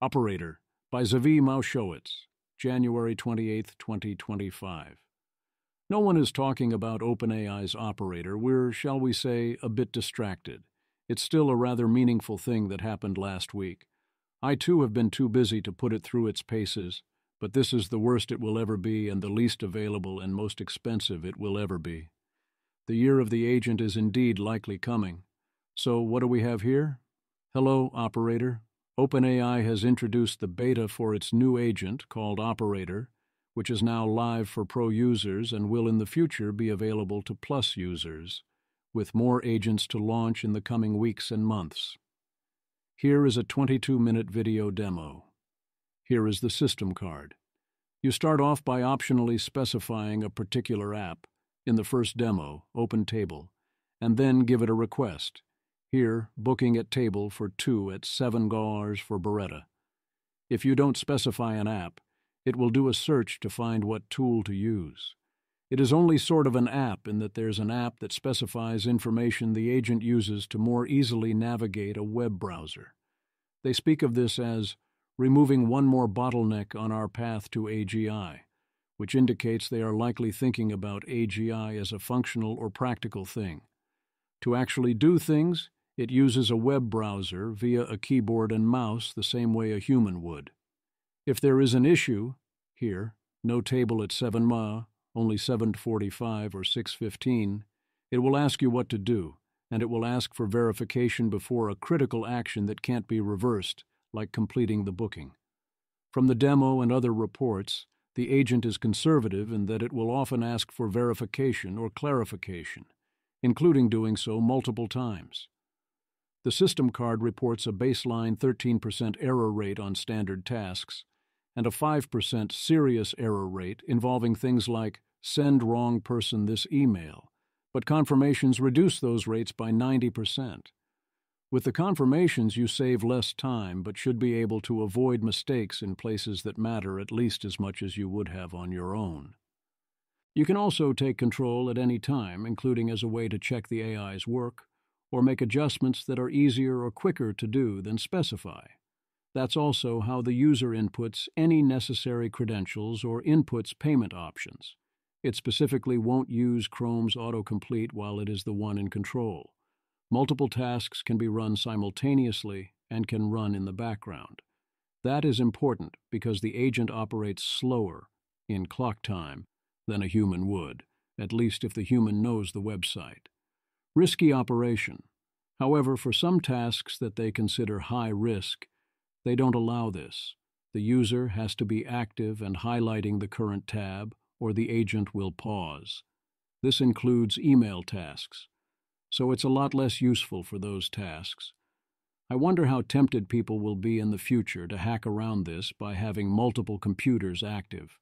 Operator by Zvi Maushowitz, January 28, 2025. No one is talking about OpenAI's Operator. We're, shall we say, a bit distracted. It's still a rather meaningful thing that happened last week. I too have been too busy to put it through its paces, but this is the worst it will ever be and the least available and most expensive it will ever be. The year of the agent is indeed likely coming. So what do we have here? Hello, Operator. OpenAI has introduced the beta for its new agent called Operator, which is now live for Pro users and will in the future be available to Plus users, with more agents to launch in the coming weeks and months. Here is a 22-minute video demo. Here is the system card. You start off by optionally specifying a particular app, in the first demo, Open Table, and then give it a request. Here, booking at table for 2 at $7 for Beretta. If you don't specify an app, it will do a search to find what tool to use. It is only sort of an app in that there's an app that specifies information the agent uses to more easily navigate a web browser. They speak of this as removing one more bottleneck on our path to AGI, which indicates they are likely thinking about AGI as a functional or practical thing. To actually do things, it uses a web browser via a keyboard and mouse the same way a human would. If there is an issue, here, no table at 7 Ma, only 7:45 or 6:15, it will ask you what to do, and it will ask for verification before a critical action that can't be reversed, like completing the booking. From the demo and other reports, the agent is conservative in that it will often ask for verification or clarification, including doing so multiple times. The system card reports a baseline 13% error rate on standard tasks and a 5% serious error rate involving things like send wrong person this email, but confirmations reduce those rates by 90%. With the confirmations, you save less time but should be able to avoid mistakes in places that matter at least as much as you would have on your own. You can also take control at any time, including as a way to check the AI's work, or make adjustments that are easier or quicker to do than specify. That's also how the user inputs any necessary credentials or inputs payment options. It specifically won't use Chrome's autocomplete while it is the one in control. Multiple tasks can be run simultaneously and can run in the background. That is important because the agent operates slower, in clock time, than a human would, at least if the human knows the website. Risky operation. However, for some tasks that they consider high risk, they don't allow this. The user has to be active and highlighting the current tab, or the agent will pause. This includes email tasks, so it's a lot less useful for those tasks. I wonder how tempted people will be in the future to hack around this by having multiple computers active.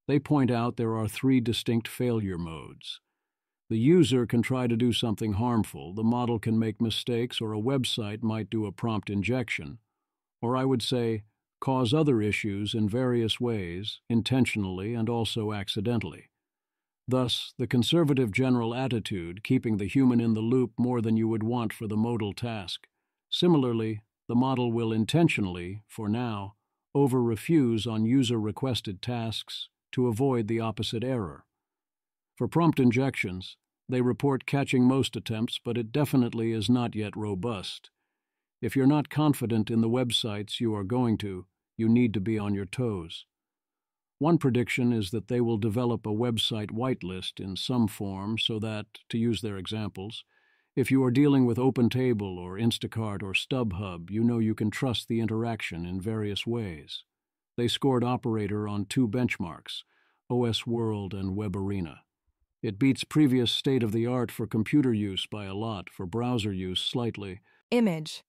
They point out there are 3 distinct failure modes. The user can try to do something harmful, the model can make mistakes, or a website might do a prompt injection, or I would say, cause other issues in various ways, intentionally and also accidentally. Thus, the conservative general attitude, keeping the human in the loop more than you would want for the modal task. Similarly, the model will intentionally, for now, over-refuse on user-requested tasks to avoid the opposite error. For prompt injections, they report catching most attempts, but it definitely is not yet robust. If you're not confident in the websites you are going to, you need to be on your toes. One prediction is that they will develop a website whitelist in some form so that, to use their examples, if you are dealing with OpenTable or Instacart or StubHub, you know you can trust the interaction in various ways. They scored Operator on 2 benchmarks, OS World and Web Arena. It beats previous state-of-the-art for computer use by a lot, for browser use slightly. Image.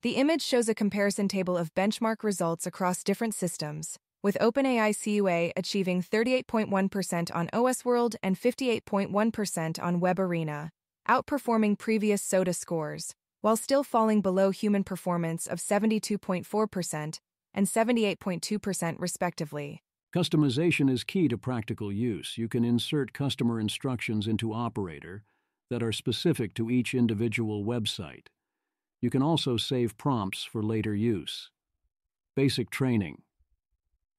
The image shows a comparison table of benchmark results across different systems, with OpenAI CUA achieving 38.1% on OS World and 58.1% on Web Arena, outperforming previous SOTA scores, while still falling below human performance of 72.4% and 78.2% respectively. Customization is key to practical use. You can insert customer instructions into Operator that are specific to each individual website. You can also save prompts for later use. Basic training.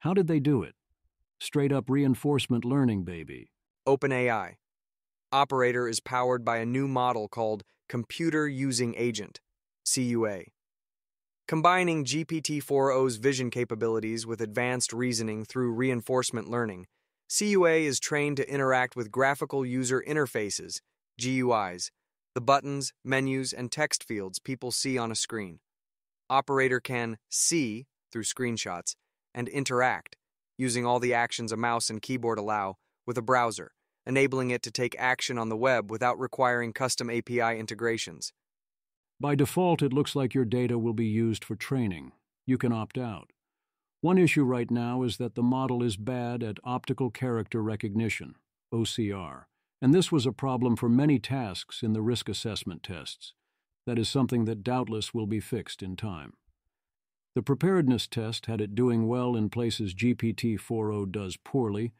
How did they do it? Straight up reinforcement learning, baby. OpenAI. Operator is powered by a new model called Computer Using Agent, CUA. Combining GPT-4o's vision capabilities with advanced reasoning through reinforcement learning, CUA is trained to interact with graphical user interfaces, GUIs, the buttons, menus, and text fields people see on a screen. Operator can see, through screenshots, and interact, using all the actions a mouse and keyboard allow, with a browser, enabling it to take action on the web without requiring custom API integrations. By default, it looks like your data will be used for training. You can opt out. One issue right now is that the model is bad at optical character recognition, OCR, and this was a problem for many tasks in the risk assessment tests. That is something that doubtless will be fixed in time. The preparedness test had it doing well in places GPT-4o does poorly,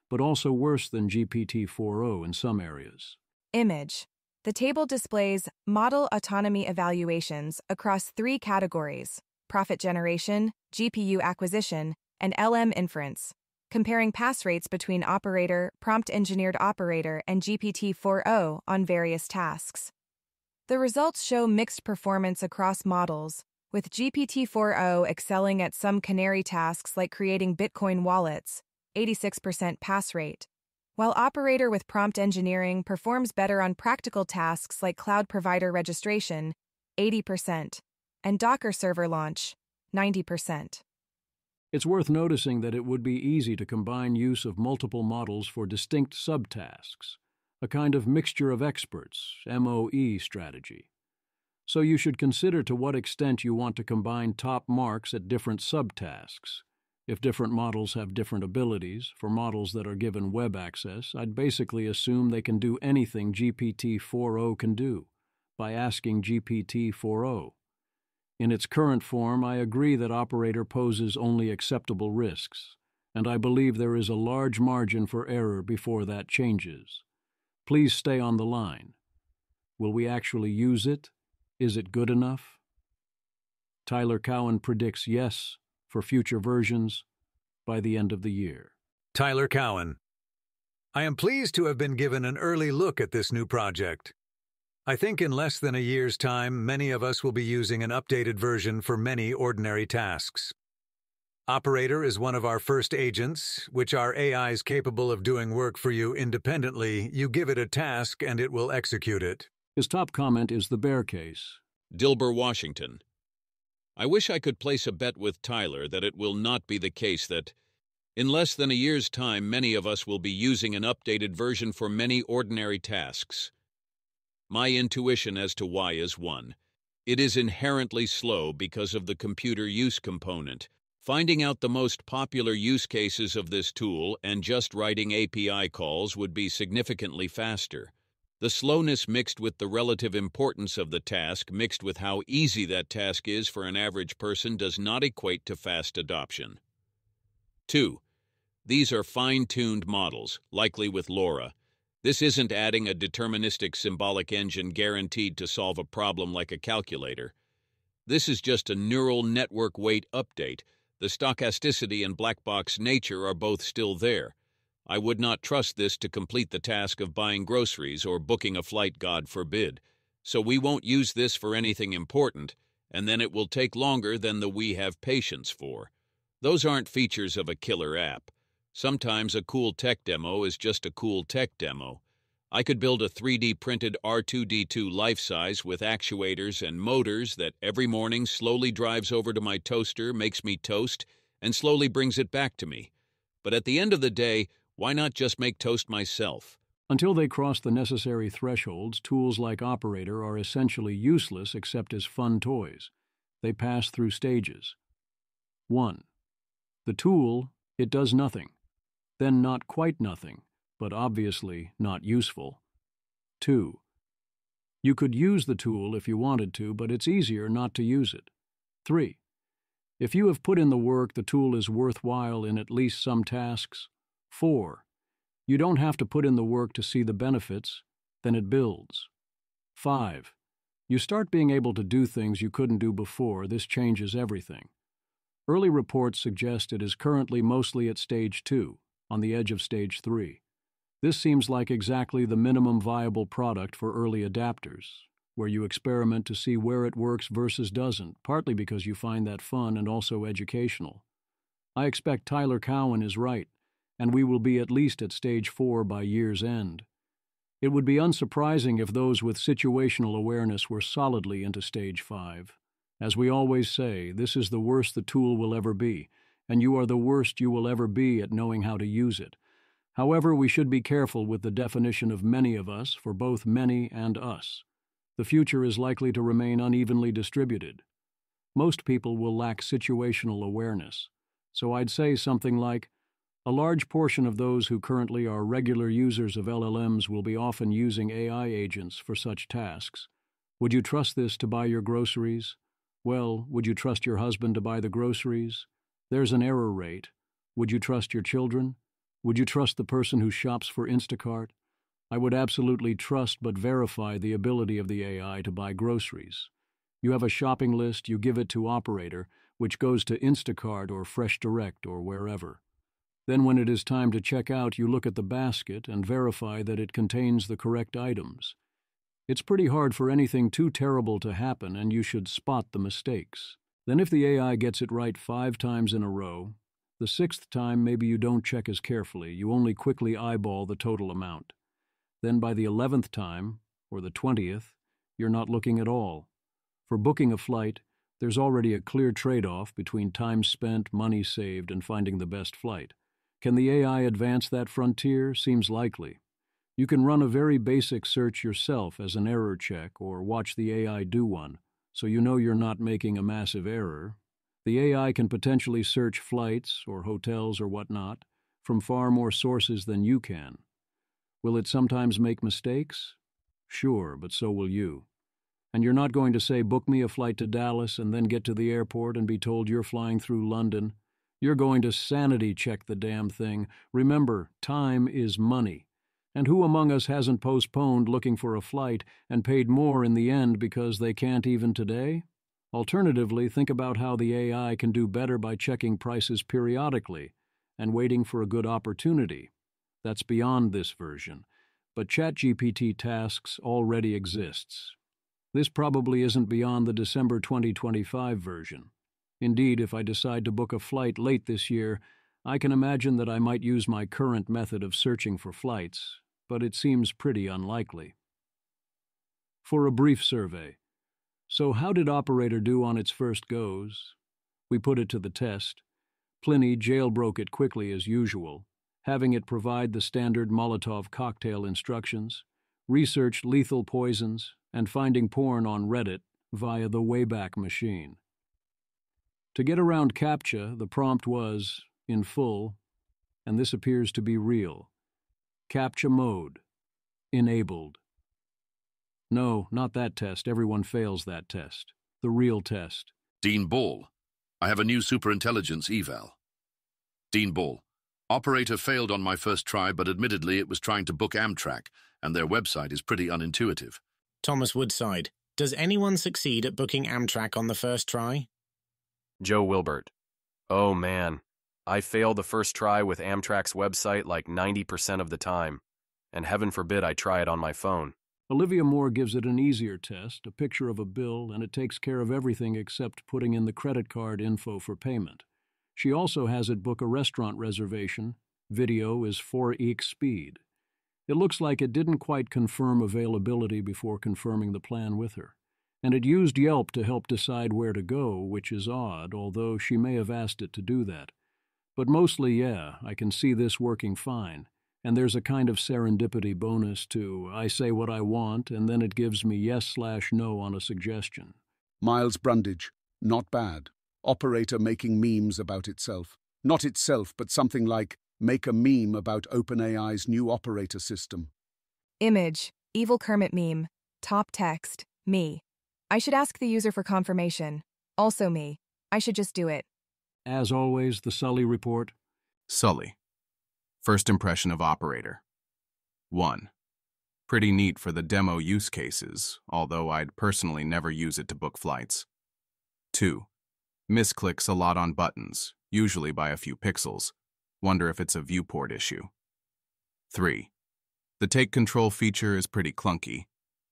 but also worse than GPT-4o in some areas. Image. The table displays model autonomy evaluations across 3 categories: profit generation, GPU acquisition, and LM inference, comparing pass rates between operator, prompt-engineered operator, and GPT-4o on various tasks. The results show mixed performance across models, with GPT-4o excelling at some canary tasks like creating Bitcoin wallets, 86% pass rate, while operator with prompt engineering performs better on practical tasks like cloud provider registration, 80%, and Docker server launch, 90%. It's worth noticing that it would be easy to combine use of multiple models for distinct subtasks, a kind of mixture of experts, MOE strategy. So you should consider to what extent you want to combine top marks at different subtasks. If different models have different abilities, for models that are given web access, I'd basically assume they can do anything GPT-4o can do, by asking GPT-4o. In its current form, I agree that operator poses only acceptable risks, and I believe there is a large margin for error before that changes. Please stay on the line. Will we actually use it? Is it good enough? Tyler Cowen predicts yes for future versions by the end of the year. Tyler Cowen. I am pleased to have been given an early look at this new project. I think in less than a year's time, many of us will be using an updated version for many ordinary tasks. Operator is one of our first agents, which are AIs capable of doing work for you independently. You give it a task and it will execute it. His top comment is the bear case. Dilber, Washington. I wish I could place a bet with Tyler that it will not be the case that, in less than a year's time, many of us will be using an updated version for many ordinary tasks. My intuition as to why is 1. It is inherently slow because of the computer use component. Finding out the most popular use cases of this tool and just writing API calls would be significantly faster. The slowness mixed with the relative importance of the task mixed with how easy that task is for an average person does not equate to fast adoption. 2. These are fine-tuned models, likely with LoRa. This isn't adding a deterministic symbolic engine guaranteed to solve a problem like a calculator. This is just a neural network weight update. The stochasticity and black box nature are both still there. I would not trust this to complete the task of buying groceries or booking a flight, God forbid. So we won't use this for anything important, and then it will take longer than we have patience for. Those aren't features of a killer app. Sometimes a cool tech demo is just a cool tech demo. I could build a 3D printed R2-D2 life-size with actuators and motors that every morning slowly drives over to my toaster, makes me toast, and slowly brings it back to me. But at the end of the day, why not just make toast myself? Until they cross the necessary thresholds, tools like Operator are essentially useless except as fun toys. They pass through stages. 1. The tool, it does nothing. Then not quite nothing, but obviously not useful. 2. You could use the tool if you wanted to, but it's easier not to use it. 3. If you have put in the work, the tool is worthwhile in at least some tasks. 4. You don't have to put in the work to see the benefits, then it builds. 5. You start being able to do things you couldn't do before. This changes everything. Early reports suggest it is currently mostly at Stage 2, on the edge of Stage 3. This seems like exactly the minimum viable product for early adapters, where you experiment to see where it works versus doesn't, partly because you find that fun and also educational. I expect Tyler Cowen is right, and we will be at least at Stage 4 by year's end. It would be unsurprising if those with situational awareness were solidly into Stage 5. As we always say, this is the worst the tool will ever be, and you are the worst you will ever be at knowing how to use it. However, we should be careful with the definition of many of us for both many and us. The future is likely to remain unevenly distributed. Most people will lack situational awareness, so I'd say something like, a large portion of those who currently are regular users of LLMs will be often using AI agents for such tasks. Would you trust this to buy your groceries? Well, would you trust your husband to buy the groceries? There's an error rate. Would you trust your children? Would you trust the person who shops for Instacart? I would absolutely trust but verify the ability of the AI to buy groceries. You have a shopping list, you give it to Operator, which goes to Instacart or FreshDirect or wherever. Then when it is time to check out, you look at the basket and verify that it contains the correct items. It's pretty hard for anything too terrible to happen, and you should spot the mistakes. Then if the AI gets it right 5 times in a row, the 6th time maybe you don't check as carefully, you only quickly eyeball the total amount. Then by the 11th time, or the 20th, you're not looking at all. For booking a flight, there's already a clear trade-off between time spent, money saved, and finding the best flight. Can the AI advance that frontier? Seems likely. You can run a very basic search yourself as an error check or watch the AI do one, so you know you're not making a massive error. The AI can potentially search flights or hotels or whatnot from far more sources than you can. Will it sometimes make mistakes? Sure, but so will you. And you're not going to say, book me a flight to Dallas and then get to the airport and be told you're flying through London. You're going to sanity check the damn thing. Remember, time is money. And who among us hasn't postponed looking for a flight and paid more in the end because they can't even today? Alternatively, think about how the AI can do better by checking prices periodically and waiting for a good opportunity. That's beyond this version, but ChatGPT tasks already exists. This probably isn't beyond the December 2025 version. Indeed, if I decide to book a flight late this year, I can imagine that I might use my current method of searching for flights, but it seems pretty unlikely. For a brief survey. So how did Operator do on its first goes? We put it to the test. Pliny jailbroke it quickly as usual, having it provide the standard Molotov cocktail instructions, researched lethal poisons, and finding porn on Reddit via the Wayback Machine. To get around CAPTCHA, the prompt was, in full, and this appears to be real. CAPTCHA mode. Enabled. No, not that test. Everyone fails that test. The real test. Dean Ball. I have a new superintelligence eval. Dean Ball. Operator failed on my first try, but admittedly it was trying to book Amtrak, and their website is pretty unintuitive. Thomas Woodside. Does anyone succeed at booking Amtrak on the first try? Joe Wilbert. Oh man, I fail the first try with Amtrak's website like 90% of the time, and heaven forbid I try it on my phone. Olivia Moore gives it an easier test, a picture of a bill, and it takes care of everything except putting in the credit card info for payment. She also has it book a restaurant reservation. Video is 4x speed. It looks like it didn't quite confirm availability before confirming the plan with her. And it used Yelp to help decide where to go, which is odd, although she may have asked it to do that. But mostly, yeah, I can see this working fine. And there's a kind of serendipity bonus to, I say what I want, and then it gives me yes/no on a suggestion. Miles Brundage. Not bad. Operator making memes about itself. Not itself, but something like, make a meme about OpenAI's new operator system. Image, Evil Kermit meme. Top text, me. I should ask the user for confirmation. Also me. I should just do it. As always, the Sully report. Sully. First impression of Operator. 1. Pretty neat for the demo use cases, although I'd personally never use it to book flights. 2. Misclicks a lot on buttons, usually by a few pixels. Wonder if it's a viewport issue. 3. The take control feature is pretty clunky.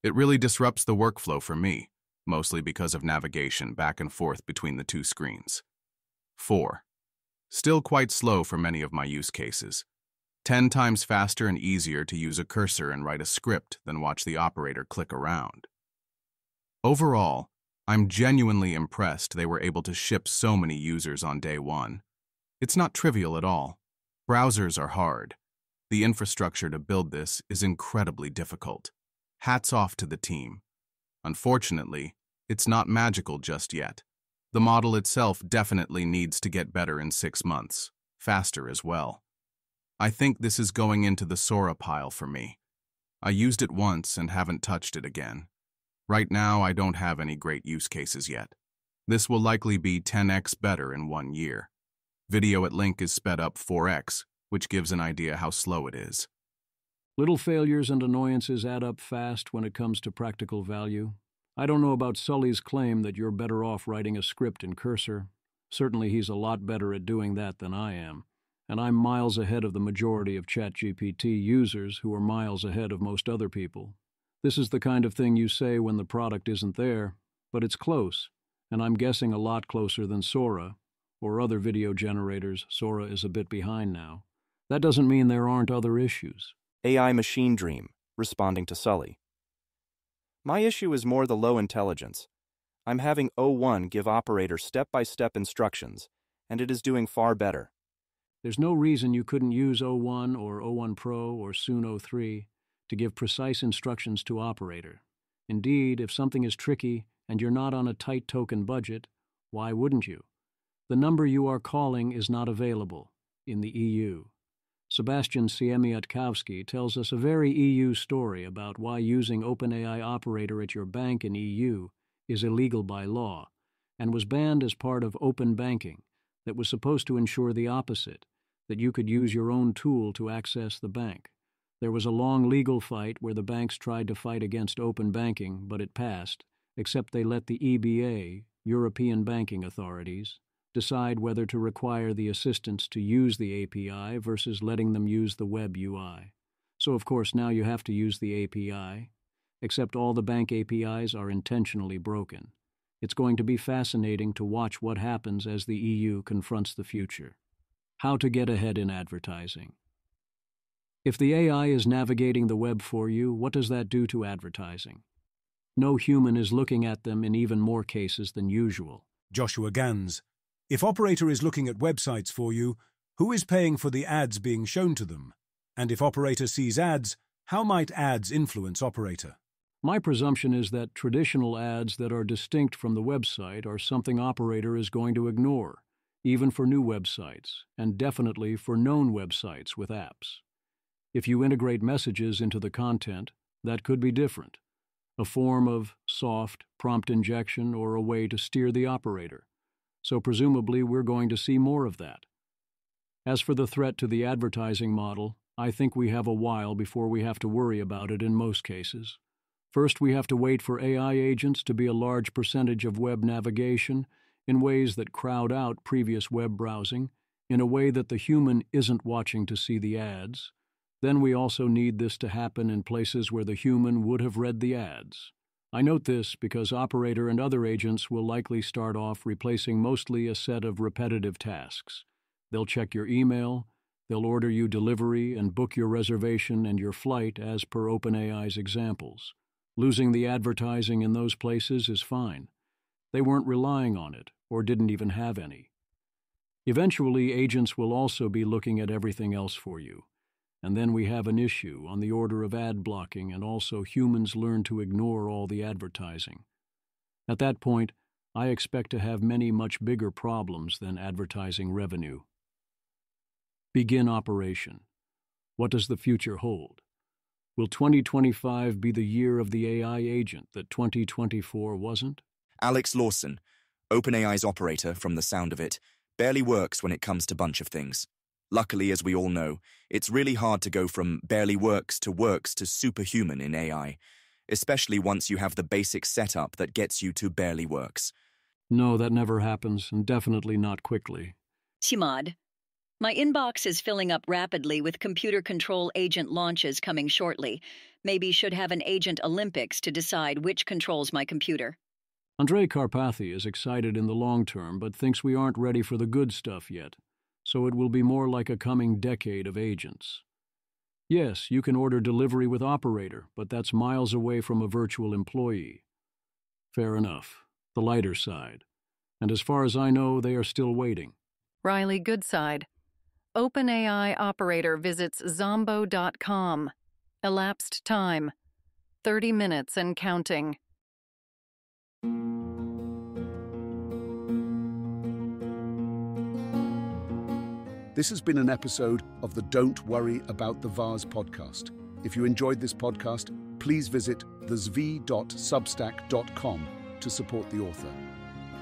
It really disrupts the workflow for me, mostly because of navigation back and forth between the two screens. 4. Still quite slow for many of my use cases. 10 times faster and easier to use a cursor and write a script than watch the operator click around. Overall, I'm genuinely impressed they were able to ship so many users on day one. It's not trivial at all. Browsers are hard. The infrastructure to build this is incredibly difficult. Hats off to the team. Unfortunately, it's not magical just yet. The model itself definitely needs to get better in 6 months, faster as well. I think this is going into the Sora pile for me. I used it once and haven't touched it again. Right now, I don't have any great use cases yet. This will likely be 10x better in 1 year. Video at Link is sped up 4x, which gives an idea how slow it is. Little failures and annoyances add up fast when it comes to practical value. I don't know about Sully's claim that you're better off writing a script in Cursor. Certainly he's a lot better at doing that than I am, and I'm miles ahead of the majority of ChatGPT users who are miles ahead of most other people. This is the kind of thing you say when the product isn't there, but it's close, and I'm guessing a lot closer than Sora, or other video generators. Sora is a bit behind now. That doesn't mean there aren't other issues. AI Machine Dream, responding to Sully. My issue is more the low intelligence. I'm having O1 give operator step-by-step instructions, and it is doing far better. There's no reason you couldn't use O1 or O1 Pro or soon O3 to give precise instructions to operator. Indeed, if something is tricky and you're not on a tight token budget, why wouldn't you? The number you are calling is not available in the EU. Sebastian Siemiatkowski tells us a very EU story about why using OpenAI Operator at your bank in EU is illegal by law and was banned as part of open banking that was supposed to ensure the opposite, that you could use your own tool to access the bank. There was a long legal fight where the banks tried to fight against open banking, but it passed, except they let the EBA, European Banking Authorities, decide whether to require the assistants to use the API versus letting them use the web UI. So of course now you have to use the API, except all the bank APIs are intentionally broken. It's going to be fascinating to watch what happens as the EU confronts the future. How to get ahead in advertising. If the AI is navigating the web for you, what does that do to advertising? No human is looking at them in even more cases than usual. Joshua Gans. If Operator is looking at websites for you, who is paying for the ads being shown to them? And if Operator sees ads, how might ads influence Operator? My presumption is that traditional ads that are distinct from the website are something Operator is going to ignore, even for new websites, and definitely for known websites with apps. If you integrate messages into the content, that could be different, a form of soft prompt injection or a way to steer the operator. So presumably we're going to see more of that. As for the threat to the advertising model, I think we have a while before we have to worry about it in most cases. First, we have to wait for AI agents to be a large percentage of web navigation in ways that crowd out previous web browsing, in a way that the human isn't watching to see the ads. Then we also need this to happen in places where the human would have read the ads. I note this because Operator and other agents will likely start off replacing mostly a set of repetitive tasks. They'll check your email, they'll order you delivery and book your reservation and your flight as per OpenAI's examples. Losing the advertising in those places is fine. They weren't relying on it, or didn't even have any. Eventually, agents will also be looking at everything else for you. And then we have an issue on the order of ad blocking, and also humans learn to ignore all the advertising. At that point, I expect to have many much bigger problems than advertising revenue. Begin operation. What does the future hold? Will 2025 be the year of the AI agent that 2024 wasn't? Alex Lawson, OpenAI's Operator, from the sound of it, barely works when it comes to bunch of things. Luckily, as we all know, it's really hard to go from barely works to superhuman in AI, especially once you have the basic setup that gets you to barely works. No, that never happens, and definitely not quickly. Simad, my inbox is filling up rapidly with computer control agent launches coming shortly. Maybe should have an agent Olympics to decide which controls my computer. Andrei Karpathy is excited in the long term, but thinks we aren't ready for the good stuff yet, so it will be more like a coming decade of agents. Yes, you can order delivery with Operator, but that's miles away from a virtual employee. Fair enough. The lighter side. And as far as I know, they are still waiting. Riley Goodside. OpenAI operator visits Zombo.com. Elapsed time: 30 minutes and counting. This has been an episode of the Don't Worry About the Vase podcast. If you enjoyed this podcast, please visit thezv.substack.com to support the author.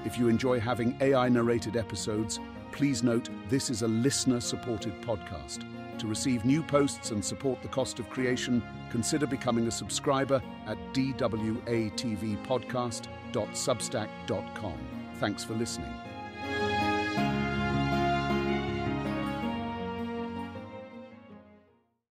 If you enjoy having AI-narrated episodes, please note this is a listener-supported podcast. To receive new posts and support the cost of creation, consider becoming a subscriber at dwatvpodcast.substack.com. Thanks for listening.